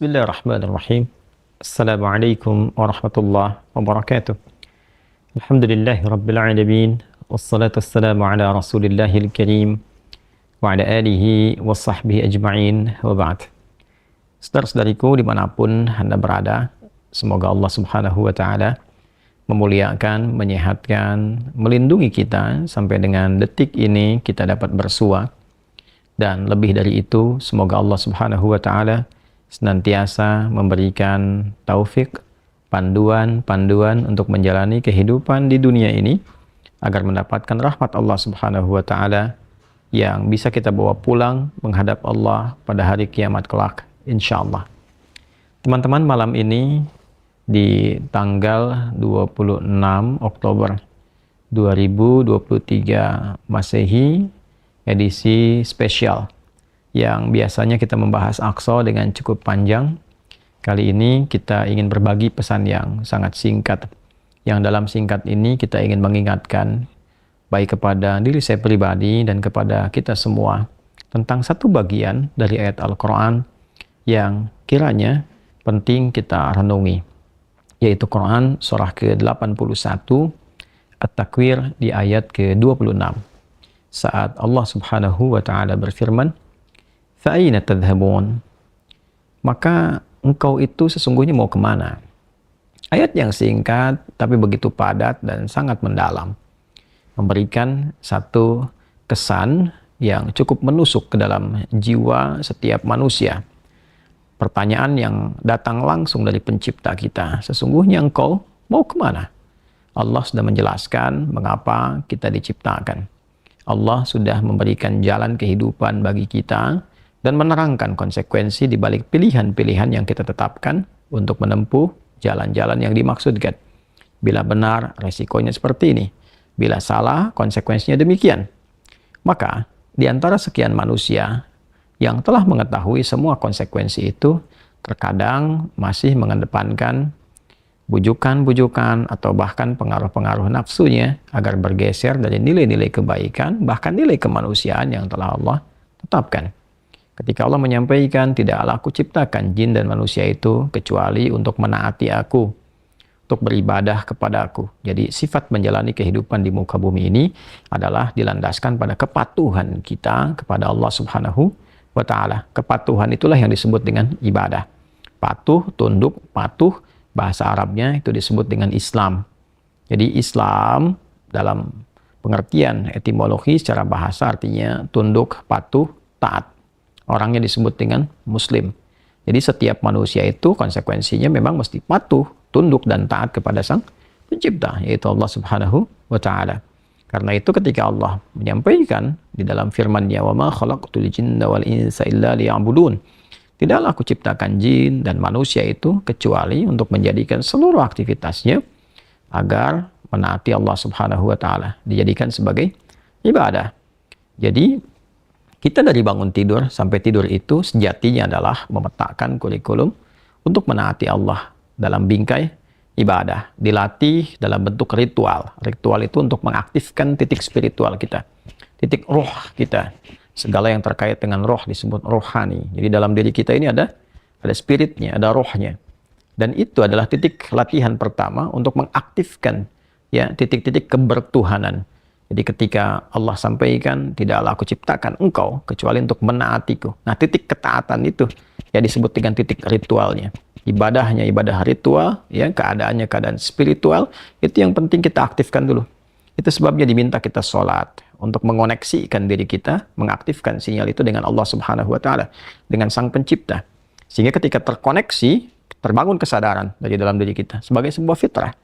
Bismillahirrahmanirrahim. Assalamualaikum warahmatullahi wabarakatuh. Alhamdulillahi rabbil alamin. Wassalatu wassalamu ala rasulillahil karim wa ala alihi wa sahbihi ajma'in wa ba'd. Saudara-saudariku dimanapun Anda berada, semoga Allah subhanahu wa ta'ala memuliakan, menyehatkan, melindungi kita sampai dengan detik ini kita dapat bersua. Dan lebih dari itu, semoga Allah subhanahu wa ta'ala senantiasa memberikan taufik, panduan untuk menjalani kehidupan di dunia ini agar mendapatkan rahmat Allah Subhanahu wa taala yang bisa kita bawa pulang menghadap Allah pada hari kiamat kelak insyaallah. Teman-teman, malam ini di tanggal 26 Oktober 2023 Masehi, edisi spesial yang biasanya kita membahas Aqsa dengan cukup panjang. Kali ini kita ingin berbagi pesan yang sangat singkat. Yang dalam singkat ini kita ingin mengingatkan baik kepada diri saya pribadi dan kepada kita semua tentang satu bagian dari ayat Al-Quran yang kiranya penting kita renungi, yaitu Quran surah ke-81 At-Takwir di ayat ke-26. Saat Allah Subhanahu wa ta'ala berfirman, "Fa'aina tadhhabun?" Maka engkau itu sesungguhnya mau kemana? Ayat yang singkat tapi begitu padat dan sangat mendalam, memberikan satu kesan yang cukup menusuk ke dalam jiwa setiap manusia. Pertanyaan yang datang langsung dari pencipta kita, sesungguhnya engkau mau kemana? Allah sudah menjelaskan mengapa kita diciptakan. Allah sudah memberikan jalan kehidupan bagi kita dan menerangkan konsekuensi di balik pilihan-pilihan yang kita tetapkan untuk menempuh jalan-jalan yang dimaksudkan. Bila benar, resikonya seperti ini. Bila salah, konsekuensinya demikian. Maka, di antara sekian manusia yang telah mengetahui semua konsekuensi itu, terkadang masih mengedepankan bujukan-bujukan atau bahkan pengaruh-pengaruh nafsunya agar bergeser dari nilai-nilai kebaikan, bahkan nilai kemanusiaan yang telah Allah tetapkan. Ketika Allah menyampaikan, tidaklah aku ciptakan jin dan manusia itu kecuali untuk menaati aku, untuk beribadah kepada aku. Jadi sifat menjalani kehidupan di muka bumi ini adalah dilandaskan pada kepatuhan kita kepada Allah Subhanahu wa ta'ala. Kepatuhan itulah yang disebut dengan ibadah. Patuh, tunduk, patuh, bahasa Arabnya itu disebut dengan Islam. Jadi Islam dalam pengertian etimologi secara bahasa artinya tunduk, patuh, taat. Orangnya disebut dengan Muslim. Jadi setiap manusia itu konsekuensinya memang mesti patuh, tunduk dan taat kepada Sang Pencipta, yaitu Allah Subhanahu wa ta'ala. Karena itu ketika Allah menyampaikan di dalam firman-Nya, "Wa ma khalaqtul jinna wal insa illa liya'budun." Tidaklah aku ciptakan jin dan manusia itu kecuali untuk menjadikan seluruh aktivitasnya agar menaati Allah Subhanahu wa ta'ala, dijadikan sebagai ibadah. Jadi kita dari bangun tidur sampai tidur itu sejatinya adalah memetakan kurikulum untuk menaati Allah dalam bingkai ibadah. Dilatih dalam bentuk ritual. Ritual itu untuk mengaktifkan titik spiritual kita, titik roh kita. Segala yang terkait dengan roh disebut rohani. Jadi dalam diri kita ini ada spiritnya, ada rohnya. Dan itu adalah titik latihan pertama untuk mengaktifkan ya titik-titik kebertuhanan. Jadi ketika Allah sampaikan, tidaklah aku ciptakan engkau kecuali untuk menaatiku. Nah, titik ketaatan itu ya disebut dengan titik ritualnya. Ibadahnya ibadah ritual, ya keadaannya keadaan spiritual, itu yang penting kita aktifkan dulu. Itu sebabnya diminta kita sholat untuk mengoneksikan diri kita, mengaktifkan sinyal itu dengan Allah Subhanahu wa ta'ala, dengan Sang Pencipta. Sehingga ketika terkoneksi, terbangun kesadaran dari dalam diri kita sebagai sebuah fitrah.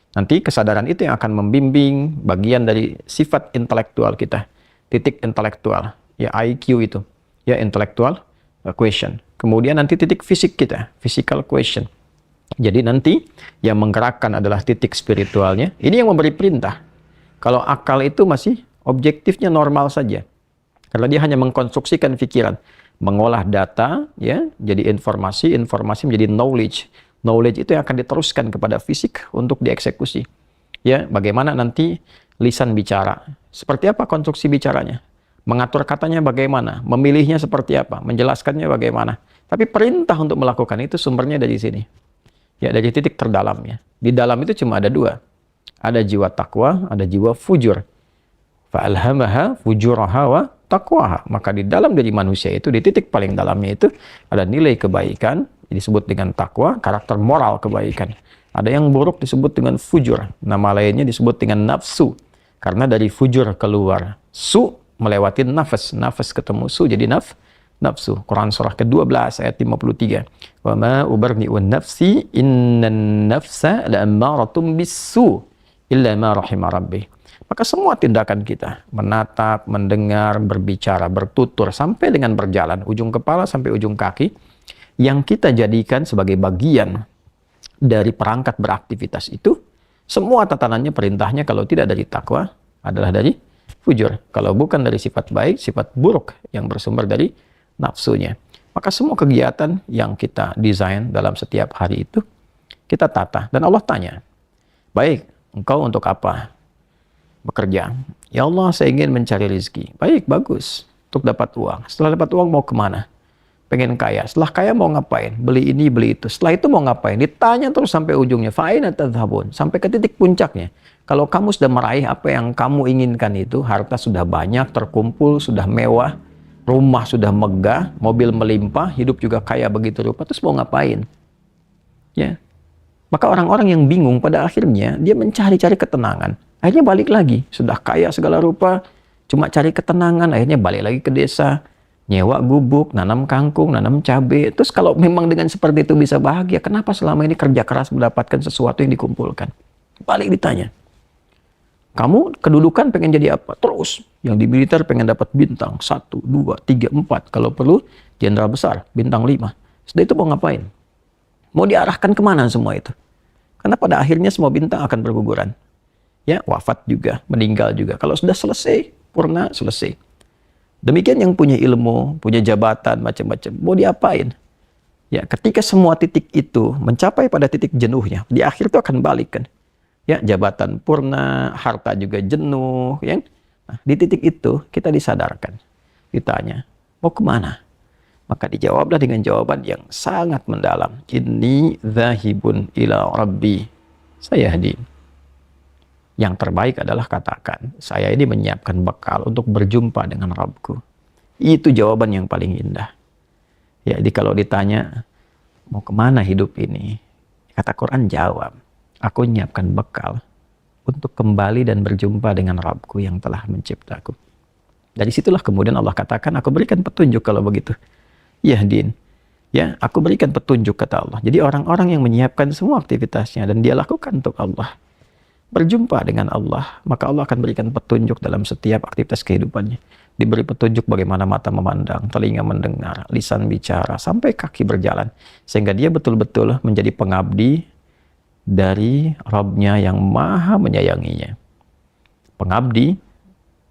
Nanti kesadaran itu yang akan membimbing bagian dari sifat intelektual kita, titik intelektual, ya IQ itu, ya intellectual question. Kemudian nanti titik fisik kita, physical question. Jadi nanti yang menggerakkan adalah titik spiritualnya. Ini yang memberi perintah. Kalau akal itu masih objektifnya normal saja, karena dia hanya mengkonstruksikan pikiran, mengolah data, ya jadi informasi menjadi knowledge. Knowledge itu yang akan diteruskan kepada fisik untuk dieksekusi. Ya, bagaimana nanti lisan bicara? Seperti apa konstruksi bicaranya? Mengatur katanya bagaimana? Memilihnya seperti apa? Menjelaskannya bagaimana? Tapi perintah untuk melakukan itu sumbernya dari sini. Ya, dari titik terdalamnya. Di dalam itu cuma ada dua. Ada jiwa takwa, ada jiwa fujur. Fa'alhamaha fujuraha wa taqwaha. Maka di dalam diri manusia itu, di titik paling dalamnya itu, ada nilai kebaikan, disebut dengan takwa, karakter moral kebaikan. Ada yang buruk disebut dengan fujur. Nama lainnya disebut dengan nafsu. Karena dari fujur keluar su, melewati nafas. Nafas ketemu su, jadi nafsu. Quran surah ke-12 ayat 53. Wa ma ubarni'un nafsi innan nafsa la'ammaratum bisu illa ma rahima rabbi. Maka semua tindakan kita, menatap, mendengar, berbicara, bertutur, sampai dengan berjalan, ujung kepala sampai ujung kaki, yang kita jadikan sebagai bagian dari perangkat beraktivitas itu, semua tatanannya, perintahnya kalau tidak dari takwa, adalah dari fujur. Kalau bukan dari sifat baik, sifat buruk yang bersumber dari nafsunya. Maka semua kegiatan yang kita desain dalam setiap hari itu, kita tata. Dan Allah tanya, baik, engkau untuk apa bekerja? Ya Allah, saya ingin mencari rezeki. Baik, bagus. Untuk dapat uang. Setelah dapat uang mau kemana? Pengen kaya. Setelah kaya mau ngapain? Beli ini, beli itu. Setelah itu mau ngapain? Ditanya terus sampai ujungnya. Fa'aina tadhhabun? Sampai ke titik puncaknya. Kalau kamu sudah meraih apa yang kamu inginkan itu, harta sudah banyak, terkumpul, sudah mewah, rumah sudah megah, mobil melimpah, hidup juga kaya begitu rupa, terus mau ngapain? Ya. Maka orang-orang yang bingung pada akhirnya dia mencari-cari ketenangan. Akhirnya balik lagi, sudah kaya segala rupa, cuma cari ketenangan, akhirnya balik lagi ke desa, nyewa gubuk, nanam kangkung, nanam cabai. Terus kalau memang dengan seperti itu bisa bahagia, kenapa selama ini kerja keras mendapatkan sesuatu yang dikumpulkan? Balik ditanya. Kamu kedudukan pengen jadi apa? Terus. Yang di militer pengen dapat bintang 1, 2, 3, 4. Kalau perlu jenderal besar, bintang 5. Setelah itu mau ngapain? Mau diarahkan kemana semua itu? Karena pada akhirnya semua bintang akan berguguran. Ya, wafat juga, meninggal juga. Kalau sudah selesai, purna, selesai. Demikian yang punya ilmu, punya jabatan, macam-macam. Mau diapain? Ya, ketika semua titik itu mencapai pada titik jenuhnya, di akhir itu akan balik kan. Ya, jabatan purna, harta juga jenuh, ya. Nah, di titik itu kita disadarkan, ditanya, mau kemana? Maka dijawablah dengan jawaban yang sangat mendalam. Inni dzahibun ila rabbi sayahdin. Yang terbaik adalah katakan, saya ini menyiapkan bekal untuk berjumpa dengan Rabbku. Itu jawaban yang paling indah. Ya, jadi kalau ditanya, mau kemana hidup ini? Kata Quran jawab, aku menyiapkan bekal untuk kembali dan berjumpa dengan Rabbku yang telah menciptaku. Dari situlah kemudian Allah katakan, aku berikan petunjuk kalau begitu. Yahdin. Ya, aku berikan petunjuk kata Allah. Jadi orang-orang yang menyiapkan semua aktivitasnya dan dia lakukan untuk Allah, berjumpa dengan Allah, maka Allah akan berikan petunjuk dalam setiap aktivitas kehidupannya. Diberi petunjuk bagaimana mata memandang, telinga mendengar, lisan bicara, sampai kaki berjalan. Sehingga dia betul-betul menjadi pengabdi dari Rabb-Nya yang maha menyayanginya. Pengabdi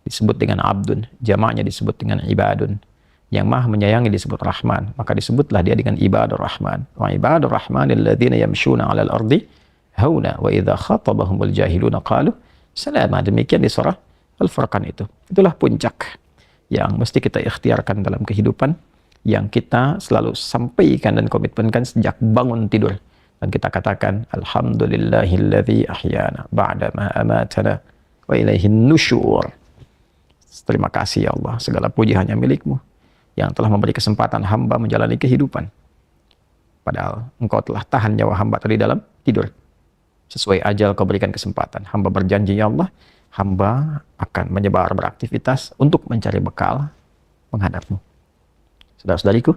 disebut dengan abdun, jamaknya disebut dengan ibadun. Yang maha menyayangi disebut Rahman, maka disebutlah dia dengan ibadur Rahman. Wa ibadur Rahman alladzina yamshuna 'alal ardi hauna wa idza khatabahumul jahiluna qalu salama. Demikian di surah Al-Furqan itu. Itulah puncak yang mesti kita ikhtiarkan dalam kehidupan, yang kita selalu sampaikan dan komitmenkan sejak bangun tidur. Dan kita katakan alhamdulillahilladzi ahyana ba'da ma amatana wa ilaihin nusyur. Terima kasih ya Allah, segala puji hanya milik-Mu yang telah memberi kesempatan hamba menjalani kehidupan. Padahal Engkau telah tahan nyawa hamba tadi dalam tidur. Sesuai ajal Kau berikan kesempatan. Hamba berjanji ya Allah, hamba akan menyebar beraktivitas untuk mencari bekal menghadap-Mu. Saudara-saudariku,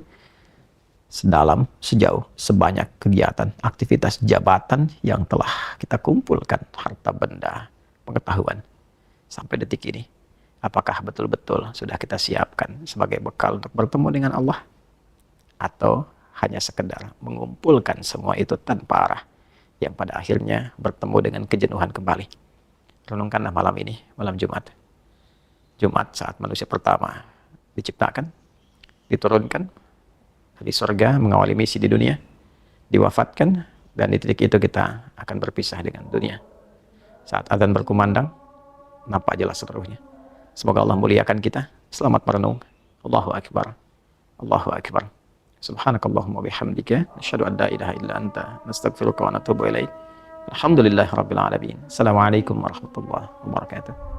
sedalam, sejauh, sebanyak kegiatan, aktivitas jabatan yang telah kita kumpulkan, harta benda, pengetahuan, sampai detik ini, apakah betul-betul sudah kita siapkan sebagai bekal untuk bertemu dengan Allah? Atau hanya sekedar mengumpulkan semua itu tanpa arah, yang pada akhirnya bertemu dengan kejenuhan kembali? Renungkanlah malam ini, malam Jumat. Jumat saat manusia pertama diciptakan, diturunkan di surga, mengawali misi di dunia, diwafatkan, dan di titik itu kita akan berpisah dengan dunia. Saat adzan berkumandang, nampak jelas seluruhnya. Semoga Allah muliakan kita. Selamat merenung. Allahu Akbar. Allahu Akbar. Subhanakallahumma bihamdika asyhadu an la ilaha illa anta nastaghfiruka wa natubu ilaik. Alhamdulillahirabbil alamin. Assalamualaikum warahmatullahi wabarakatuh.